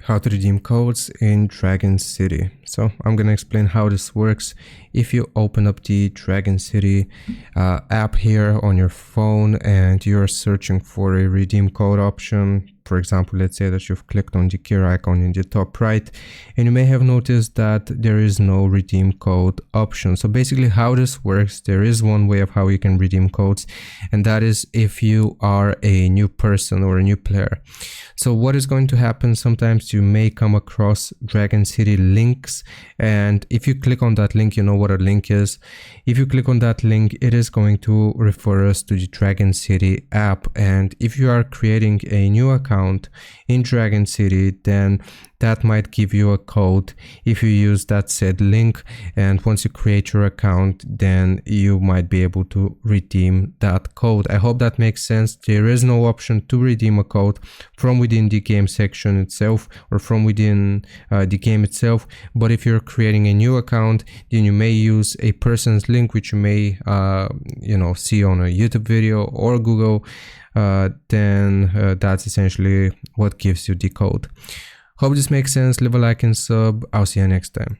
How to redeem codes in Dragon City. So I'm going to explain how this works. If you open up the Dragon City app here on your phone and you're searching for a redeem code option, for example, let's say that you've clicked on the gear icon in the top right, and you may have noticed that there is no redeem code option. So basically how this works, there is one way of how you can redeem codes, and that is if you are a new person or a new player. So what is going to happen, sometimes you may come across Dragon City links, and if you click on that link, you know what a link is. If you click on that link, it is going to refer us to the Dragon City app, and if you are creating a new account in Dragon City, then that might give you a code if you use that said link, and once you create your account, then you might be able to redeem that code. I hope that makes sense. There is no option to redeem a code from within the game section itself or from within the game itself, but if you're creating a new account, then you may use a person's link, which you may see on a YouTube video or Google. Then that's essentially what gives you the code. Hope this makes sense. Leave a like and sub. I'll see you next time.